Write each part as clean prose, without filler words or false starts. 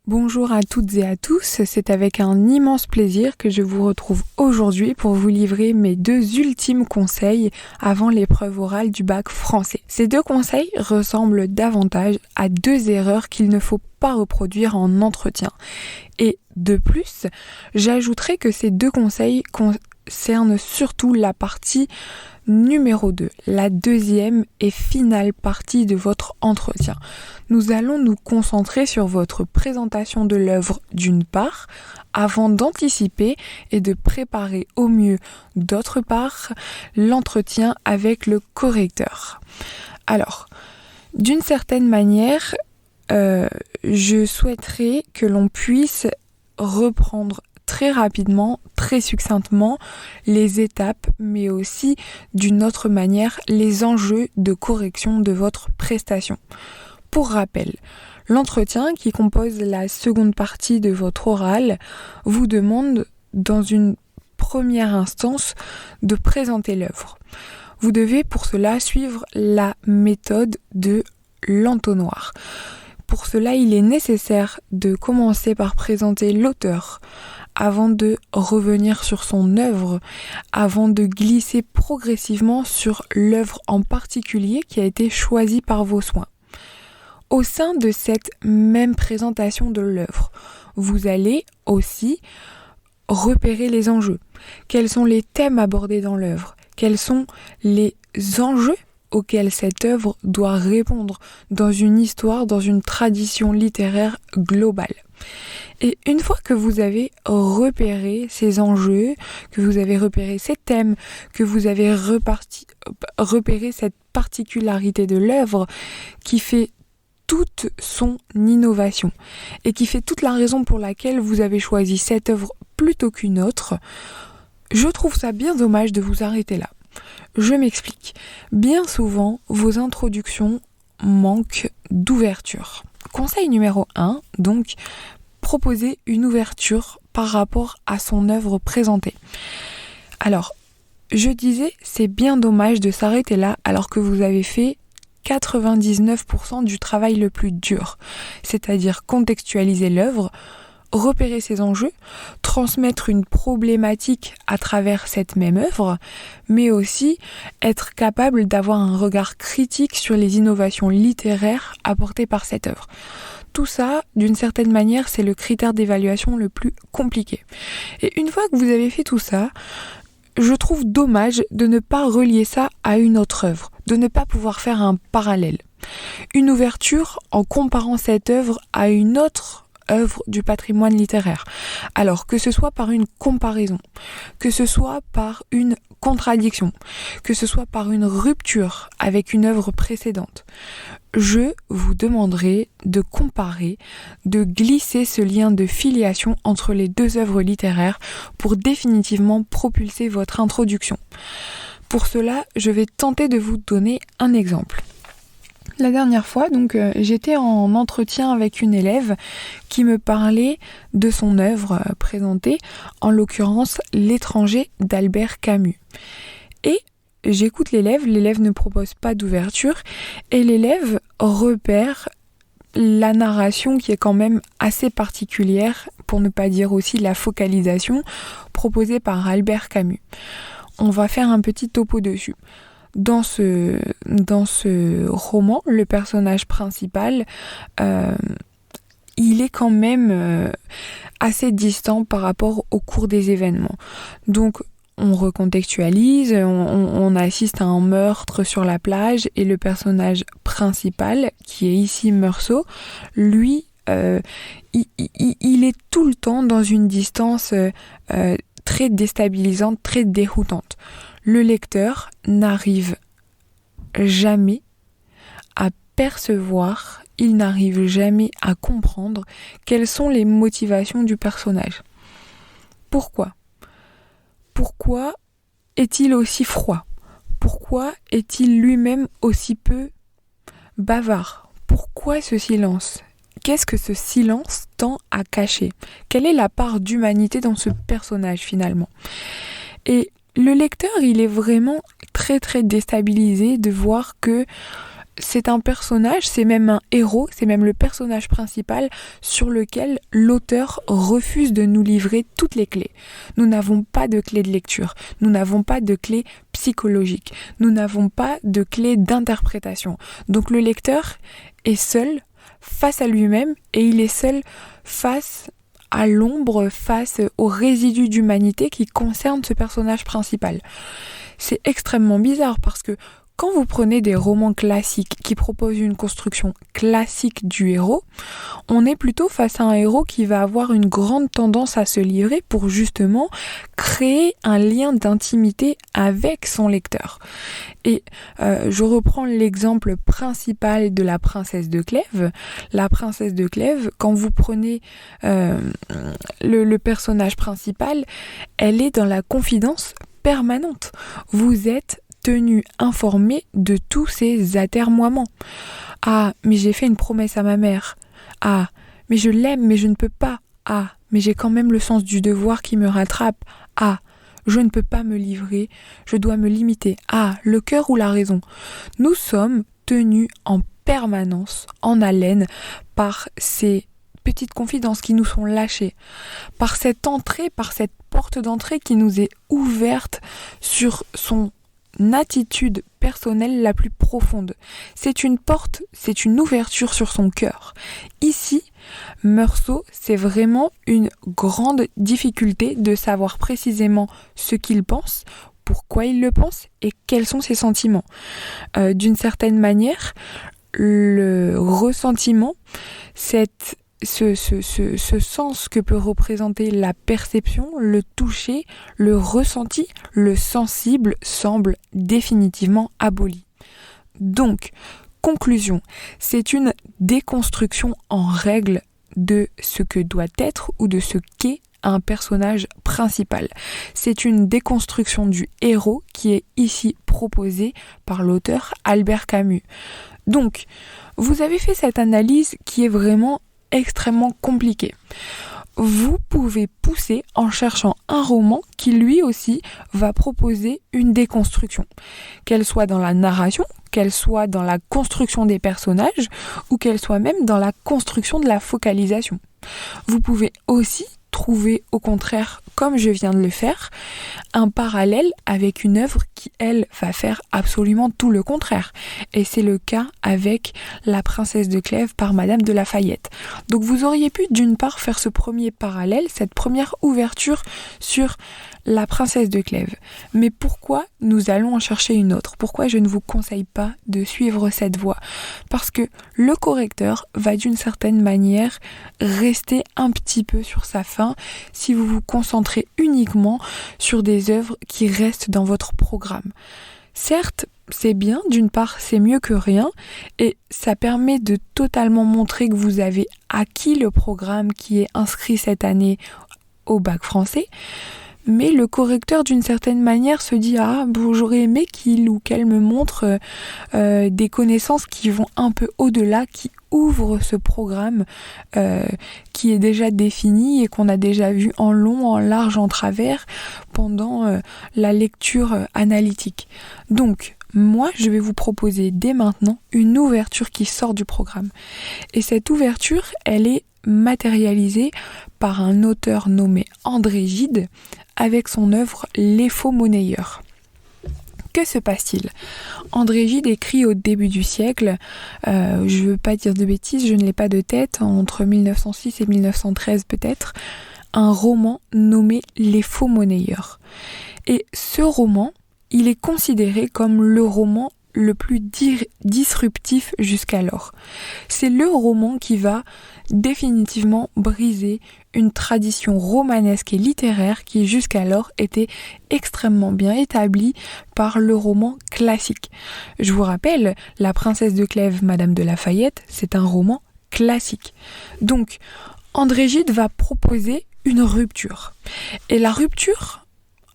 Bonjour à toutes et à tous, c'est avec un immense plaisir que je vous retrouve aujourd'hui pour vous livrer mes 2 ultimes conseils avant l'épreuve orale du bac français. Ces 2 conseils ressemblent davantage à 2 erreurs qu'il ne faut pas reproduire en entretien. Et de plus, j'ajouterai que ces 2 conseils concernent surtout la partie numéro 2, la deuxième et finale partie de votre entretien. Nous allons nous concentrer sur votre présentation de l'œuvre d'une part, avant d'anticiper et de préparer au mieux d'autre part l'entretien avec le correcteur. Alors, d'une certaine manière, je souhaiterais que l'on puisse reprendre très rapidement, très succinctement les étapes, mais aussi d'une autre manière les enjeux de correction de votre prestation. Pour rappel, l'entretien qui compose la seconde partie de votre oral vous demande dans une première instance de présenter l'œuvre. Vous devez pour cela suivre la méthode de l'entonnoir. Pour cela, il est nécessaire de commencer par présenter l'auteur avant de revenir sur son œuvre, avant de glisser progressivement sur l'œuvre en particulier qui a été choisie par vos soins. Au sein de cette même présentation de l'œuvre, vous allez aussi repérer les enjeux. Quels sont les thèmes abordés dans l'œuvre? Quels sont les enjeux auxquels cette œuvre doit répondre dans une histoire, dans une tradition littéraire globale? Et une fois que vous avez repéré ces enjeux, que vous avez repéré ces thèmes, que vous avez repéré cette particularité de l'œuvre qui fait toute son innovation et qui fait toute la raison pour laquelle vous avez choisi cette œuvre plutôt qu'une autre, je trouve ça bien dommage de vous arrêter là. Je m'explique. Bien souvent, vos introductions manquent d'ouverture. Conseil numéro 1, donc, proposer une ouverture par rapport à son œuvre présentée. Alors, je disais, c'est bien dommage de s'arrêter là alors que vous avez fait 99% du travail le plus dur, c'est-à-dire contextualiser l'œuvre, repérer ses enjeux, transmettre une problématique à travers cette même œuvre, mais aussi être capable d'avoir un regard critique sur les innovations littéraires apportées par cette œuvre. Tout ça, d'une certaine manière, c'est le critère d'évaluation le plus compliqué. Et une fois que vous avez fait tout ça, je trouve dommage de ne pas relier ça à une autre œuvre, de ne pas pouvoir faire un parallèle. Une ouverture en comparant cette œuvre à une autre œuvre du patrimoine littéraire. Alors que ce soit par une comparaison, que ce soit par une contradiction, que ce soit par une rupture avec une œuvre précédente, je vous demanderai de comparer, de glisser ce lien de filiation entre les 2 œuvres littéraires pour définitivement propulser votre introduction. Pour cela, je vais tenter de vous donner un exemple. La dernière fois, j'étais en entretien avec une élève qui me parlait de son œuvre présentée, en l'occurrence L'étranger d'Albert Camus. Et j'écoute l'élève ne propose pas d'ouverture et l'élève repère la narration qui est quand même assez particulière, pour ne pas dire aussi la focalisation proposée par Albert Camus. On va faire un petit topo dessus. Dans ce roman, le personnage principal, il est quand même assez distant par rapport au cours des événements. Donc, on recontextualise, on assiste à un meurtre sur la plage et le personnage principal, qui est ici Meursault, lui, il est tout le temps dans une distance très déstabilisante, très déroutante. Le lecteur n'arrive jamais à percevoir, il n'arrive jamais à comprendre quelles sont les motivations du personnage. Pourquoi est-il aussi froid? Pourquoi est-il lui-même aussi peu bavard? Pourquoi ce silence? Qu'est-ce que ce silence tend à cacher? Quelle est la part d'humanité dans ce personnage finalement? Et le lecteur, il est vraiment très très déstabilisé de voir que c'est un personnage, c'est même un héros, c'est même le personnage principal sur lequel l'auteur refuse de nous livrer toutes les clés. Nous n'avons pas de clé de lecture, nous n'avons pas de clé psychologique, nous n'avons pas de clé d'interprétation. Donc le lecteur est seul face à lui-même et il est seul face à l'ombre, face aux résidus d'humanité qui concernent ce personnage principal. C'est extrêmement bizarre parce que quand vous prenez des romans classiques qui proposent une construction classique du héros, on est plutôt face à un héros qui va avoir une grande tendance à se livrer pour justement créer un lien d'intimité avec son lecteur. Et je reprends l'exemple principal de la princesse de Clèves. La princesse de Clèves, quand vous prenez le personnage principal, elle est dans la confidence permanente. Vous êtes tenu informé de tous ces atermoiements. Ah, mais j'ai fait une promesse à ma mère. Ah, mais je l'aime, mais je ne peux pas. Ah, mais j'ai quand même le sens du devoir qui me rattrape. Ah, je ne peux pas me livrer, je dois me limiter. Ah, le cœur ou la raison. Nous sommes tenus en permanence, en haleine, par ces petites confidences qui nous sont lâchées, par cette entrée, par cette porte d'entrée qui nous est ouverte sur son attitude personnelle la plus profonde. C'est une porte, c'est une ouverture sur son cœur. Ici, Meursault, c'est vraiment une grande difficulté de savoir précisément ce qu'il pense, pourquoi il le pense et quels sont ses sentiments. D'une certaine manière, le ressentiment, ce sens que peut représenter la perception, le toucher, le ressenti, le sensible semble définitivement aboli. Donc, conclusion, c'est une déconstruction en règle de ce que doit être ou de ce qu'est un personnage principal. C'est une déconstruction du héros qui est ici proposée par l'auteur Albert Camus. Donc, vous avez fait cette analyse qui est vraiment extrêmement compliqué. Vous pouvez pousser en cherchant un roman qui lui aussi va proposer une déconstruction, qu'elle soit dans la narration, qu'elle soit dans la construction des personnages ou qu'elle soit même dans la construction de la focalisation. Vous pouvez aussi trouver au contraire, comme je viens de le faire, un parallèle avec une œuvre qui, elle, va faire absolument tout le contraire. Et c'est le cas avec La princesse de Clèves par Madame de La Fayette. Donc vous auriez pu d'une part faire ce premier parallèle, cette première ouverture sur La princesse de Clèves. Mais pourquoi nous allons en chercher une autre ? Pourquoi je ne vous conseille pas de suivre cette voie ? Parce que le correcteur va d'une certaine manière rester un petit peu sur sa faim si vous vous concentrez uniquement sur des œuvres qui restent dans votre programme. Certes, c'est bien, d'une part c'est mieux que rien et ça permet de totalement montrer que vous avez acquis le programme qui est inscrit cette année au bac français. Mais le correcteur, d'une certaine manière, se dit « Ah, bon, j'aurais aimé qu'il ou qu'elle me montre des connaissances qui vont un peu au-delà, qui ouvrent ce programme qui est déjà défini et qu'on a déjà vu en long, en large, en travers pendant la lecture analytique. » Donc, moi, je vais vous proposer dès maintenant une ouverture qui sort du programme. Et cette ouverture, elle est matérialisée par un auteur nommé André Gide avec son œuvre Les faux monnayeurs. Que se passe-t-il ? André Gide écrit au début du siècle, je ne veux pas dire de bêtises, je ne l'ai pas de tête, entre 1906 et 1913 peut-être, un roman nommé Les faux monnayeurs. Et ce roman, il est considéré comme le roman le plus disruptif jusqu'alors. C'est le roman qui va définitivement briser une tradition romanesque et littéraire qui jusqu'alors était extrêmement bien établie par le roman classique. Je vous rappelle, La princesse de Clèves, Madame de La Fayette, c'est un roman classique. Donc, André Gide va proposer une rupture. Et la rupture,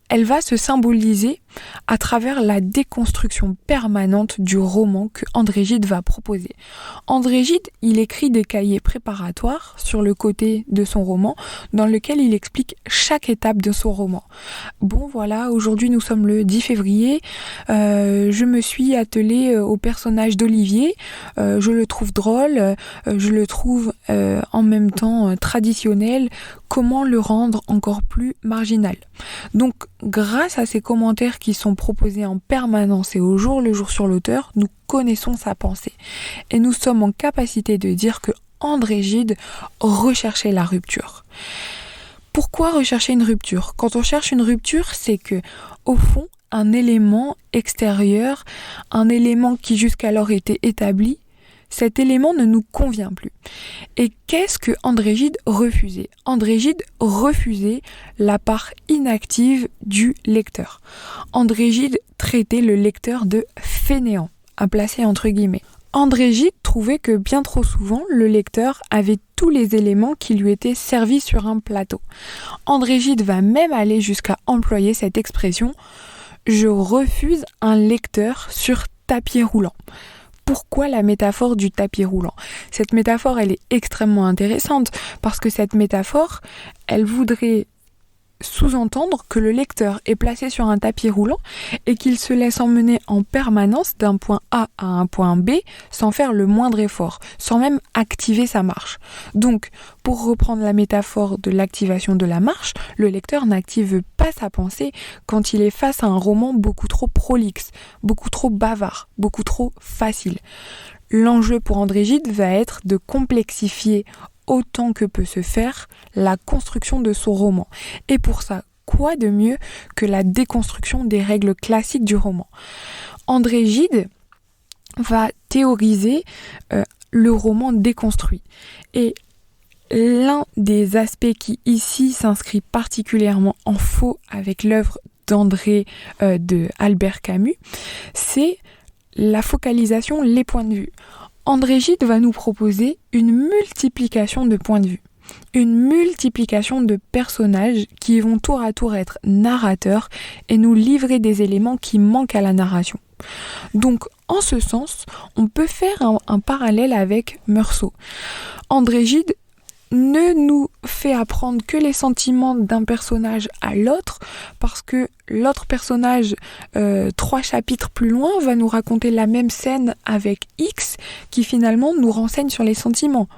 elle va se symboliser à travers la déconstruction permanente du roman que André Gide va proposer. André Gide, il écrit des cahiers préparatoires sur le côté de son roman dans lequel il explique chaque étape de son roman. Bon voilà, aujourd'hui nous sommes le 10 février, je me suis attelée au personnage d'Olivier, je le trouve drôle, je le trouve en même temps traditionnel, comment le rendre encore plus marginal. Donc grâce à ces commentaires qui sont proposés en permanence et au jour le jour sur l'auteur, nous connaissons sa pensée et nous sommes en capacité de dire que André Gide recherchait la rupture. Pourquoi rechercher une rupture ? Quand on cherche une rupture, c'est que, au fond, un élément extérieur, un élément qui jusqu'alors était établi, cet élément ne nous convient plus. Et qu'est-ce que André Gide refusait ? André Gide refusait la part inactive du lecteur. André Gide traitait le lecteur de fainéant, à placer entre guillemets. André Gide trouvait que bien trop souvent, le lecteur avait tous les éléments qui lui étaient servis sur un plateau. André Gide va même aller jusqu'à employer cette expression « je refuse un lecteur sur tapis roulant ». Pourquoi la métaphore du tapis roulant ? Cette métaphore, elle est extrêmement intéressante parce que cette métaphore, elle voudrait sous-entendre que le lecteur est placé sur un tapis roulant et qu'il se laisse emmener en permanence d'un point A à un point B sans faire le moindre effort, sans même activer sa marche. Donc, pour reprendre la métaphore de l'activation de la marche, le lecteur n'active pas sa pensée quand il est face à un roman beaucoup trop prolixe, beaucoup trop bavard, beaucoup trop facile. L'enjeu pour André Gide va être de complexifier autant que peut se faire la construction de son roman. Et pour ça, quoi de mieux que la déconstruction des règles classiques du roman ? André Gide va théoriser le roman déconstruit. Et l'un des aspects qui ici s'inscrit particulièrement en faux avec l'œuvre d'André de Albert Camus, c'est la focalisation, les points de vue. André Gide va nous proposer une multiplication de points de vue, une multiplication de personnages qui vont tour à tour être narrateurs et nous livrer des éléments qui manquent à la narration. Donc, en ce sens, on peut faire un parallèle avec Meursault. André Gide ne nous fait apprendre que les sentiments d'un personnage à l'autre, parce que l'autre personnage, 3 chapitres plus loin, va nous raconter la même scène avec X, qui finalement nous renseigne sur les sentiments.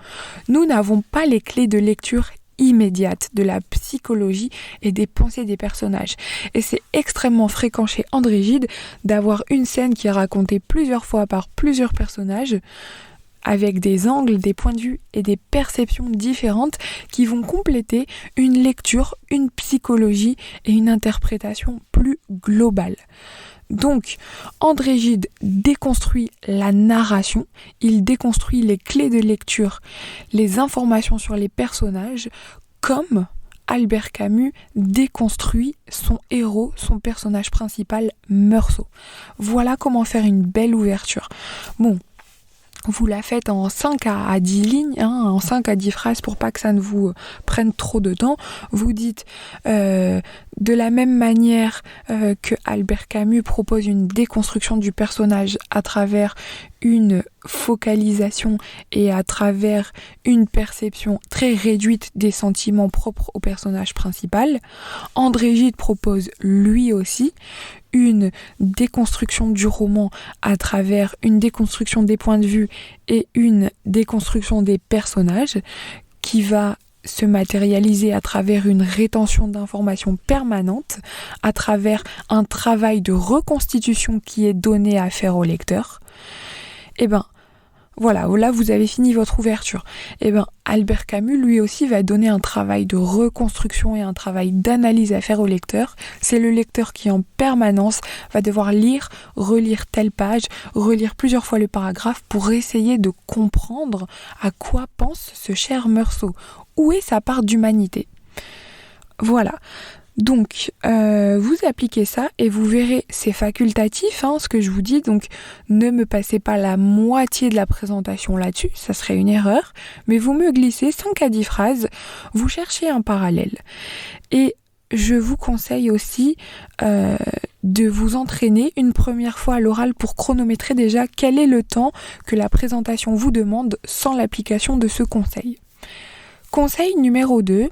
Nous n'avons pas les clés de lecture immédiate de la psychologie et des pensées des personnages. Et c'est extrêmement fréquent chez André Gide d'avoir une scène qui est racontée plusieurs fois par plusieurs personnages, avec des angles, des points de vue et des perceptions différentes qui vont compléter une lecture, une psychologie et une interprétation plus globale. Donc, André Gide déconstruit la narration, il déconstruit les clés de lecture, les informations sur les personnages, comme Albert Camus déconstruit son héros, son personnage principal, Meursault. Voilà comment faire une belle ouverture. Bon, vous la faites en 5 à 10 lignes, en 5 à 10 phrases pour pas que ça ne vous prenne trop de temps. Vous dites de la même manière que Albert Camus propose une déconstruction du personnage à travers une focalisation et à travers une perception très réduite des sentiments propres au personnage principal. André Gide propose lui aussi une déconstruction du roman à travers une déconstruction des points de vue et une déconstruction des personnages qui va se matérialiser à travers une rétention d'informations permanente, à travers un travail de reconstitution qui est donné à faire au lecteur. Et ben, voilà, là vous avez fini votre ouverture. Et ben, Albert Camus lui aussi va donner un travail de reconstruction et un travail d'analyse à faire au lecteur. C'est le lecteur qui en permanence va devoir lire, relire telle page, relire plusieurs fois le paragraphe pour essayer de comprendre à quoi pense ce cher Meursault. Où est sa part d'humanité ? Voilà. Donc, vous appliquez ça et vous verrez, c'est facultatif, ce que je vous dis, donc ne me passez pas la moitié de la présentation là-dessus, ça serait une erreur, mais vous me glissez 5 à 10 phrases, vous cherchez un parallèle. Et je vous conseille aussi de vous entraîner une première fois à l'oral pour chronométrer déjà quel est le temps que la présentation vous demande sans l'application de ce conseil. Conseil numéro 2,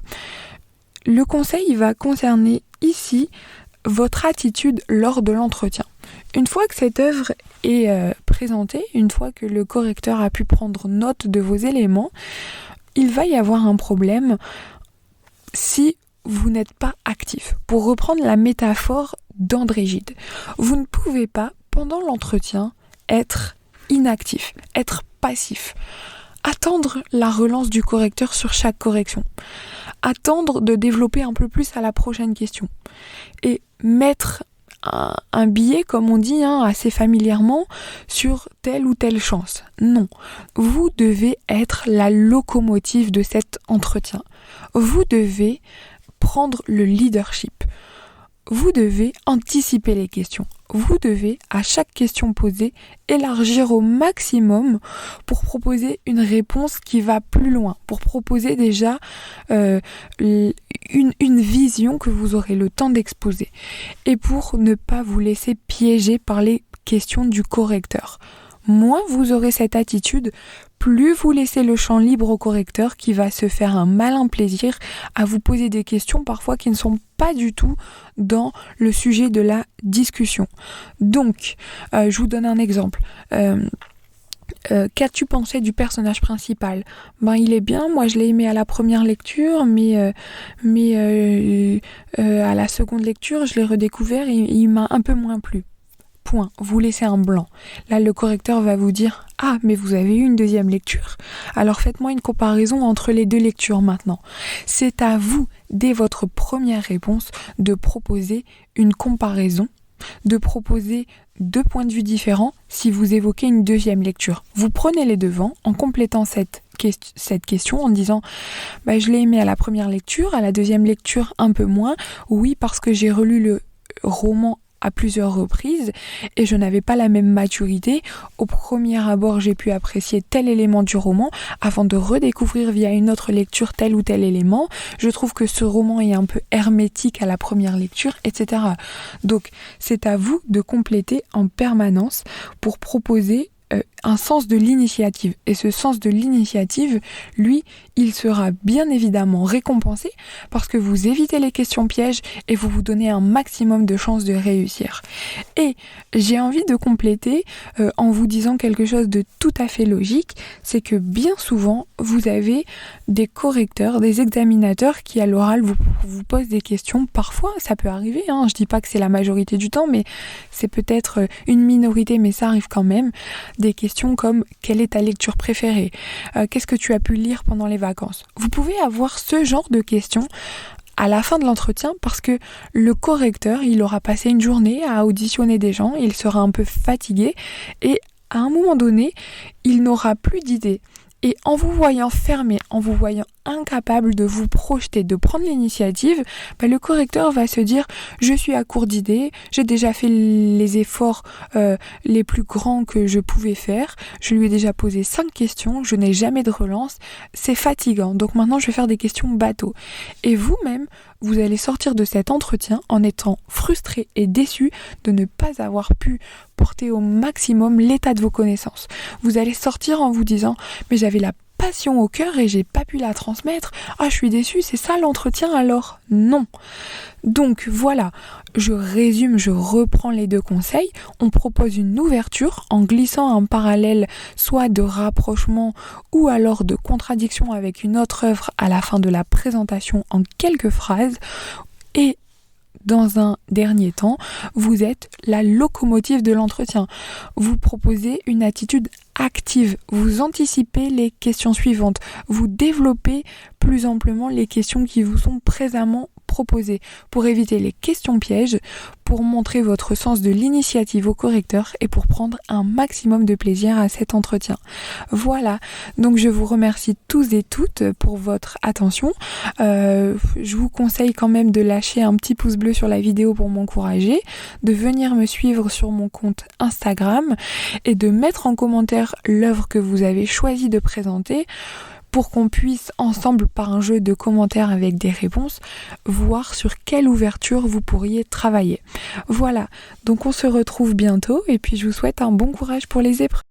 le conseil va concerner ici votre attitude lors de l'entretien. Une fois que cette œuvre est présentée, une fois que le correcteur a pu prendre note de vos éléments, il va y avoir un problème si vous n'êtes pas actif. Pour reprendre la métaphore d'André Gide, vous ne pouvez pas, pendant l'entretien, être inactif, être passif. Attendre la relance du correcteur sur chaque correction. Attendre de développer un peu plus à la prochaine question. Et mettre un billet, comme on dit assez familièrement, sur telle ou telle chance. Non. Vous devez être la locomotive de cet entretien. Vous devez prendre le leadership. Vous devez anticiper les questions. Vous devez, à chaque question posée, élargir au maximum pour proposer une réponse qui va plus loin, pour proposer déjà une vision que vous aurez le temps d'exposer et pour ne pas vous laisser piéger par les questions du correcteur. Moins vous aurez cette attitude, plus vous laissez le champ libre au correcteur qui va se faire un malin plaisir à vous poser des questions parfois qui ne sont pas du tout dans le sujet de la discussion. Donc, je vous donne un exemple. Qu'as-tu pensé du personnage principal ? Il est bien, moi je l'ai aimé à la première lecture, mais à la seconde lecture, je l'ai redécouvert et il m'a un peu moins plu. Point. Vous laissez un blanc. Là, le correcteur va vous dire « Ah, mais vous avez eu une deuxième lecture. Alors faites-moi une comparaison entre les deux lectures maintenant. » C'est à vous, dès votre première réponse, de proposer une comparaison, de proposer 2 points de vue différents si vous évoquez une deuxième lecture. Vous prenez les devants en complétant cette question en disant je l'ai aimé à la première lecture, à la deuxième lecture un peu moins. Oui, parce que j'ai relu le roman à plusieurs reprises et je n'avais pas la même maturité. Au premier abord, j'ai pu apprécier tel élément du roman avant de redécouvrir via une autre lecture tel ou tel élément. Je trouve que ce roman est un peu hermétique à la première lecture, etc. Donc, c'est à vous de compléter en permanence pour proposer un sens de l'initiative. Et ce sens de l'initiative, lui, il sera bien évidemment récompensé parce que vous évitez les questions pièges et vous vous donnez un maximum de chances de réussir. Et j'ai envie de compléter en vous disant quelque chose de tout à fait logique, c'est que bien souvent, vous avez des correcteurs, des examinateurs qui à l'oral vous posent des questions. Parfois, ça peut arriver, je dis pas que c'est la majorité du temps, mais c'est peut-être une minorité, mais ça arrive quand même. Des questions comme « Quelle est ta lecture préférée ? Qu'est-ce que tu as pu lire pendant les vacances ?» Vous pouvez avoir ce genre de questions à la fin de l'entretien parce que le correcteur, il aura passé une journée à auditionner des gens, il sera un peu fatigué et à un moment donné, il n'aura plus d'idées. Et en vous voyant fermé, en vous voyant incapable de vous projeter, de prendre l'initiative, le correcteur va se dire « Je suis à court d'idées, j'ai déjà fait les efforts les plus grands que je pouvais faire, je lui ai déjà posé 5 questions, je n'ai jamais de relance, c'est fatigant, donc maintenant je vais faire des questions bateau. » Et vous-même, vous allez sortir de cet entretien en étant frustré et déçu de ne pas avoir pu porter au maximum l'état de vos connaissances. Vous allez sortir en vous disant « Mais j'avais la passion au cœur et j'ai pas pu la transmettre. Ah, je suis déçue, c'est ça l'entretien alors ? Non. » Donc voilà, je résume, je reprends les 2 conseils. On propose une ouverture en glissant un parallèle soit de rapprochement ou alors de contradiction avec une autre œuvre à la fin de la présentation en quelques phrases. Et dans un dernier temps, vous êtes la locomotive de l'entretien. Vous proposez une attitude active, vous anticipez les questions suivantes, vous développez plus amplement les questions qui vous sont précédemment proposées pour éviter les questions pièges, pour montrer votre sens de l'initiative au correcteur et pour prendre un maximum de plaisir à cet entretien. Voilà, donc je vous remercie tous et toutes pour votre attention. Je vous conseille quand même de lâcher un petit pouce bleu sur la vidéo pour m'encourager, de venir me suivre sur mon compte Instagram et de mettre en commentaire l'œuvre que vous avez choisi de présenter. pour qu'on puisse ensemble, par un jeu de commentaires avec des réponses, voir sur quelle ouverture vous pourriez travailler. Voilà, donc on se retrouve bientôt et puis je vous souhaite un bon courage pour les épreuves.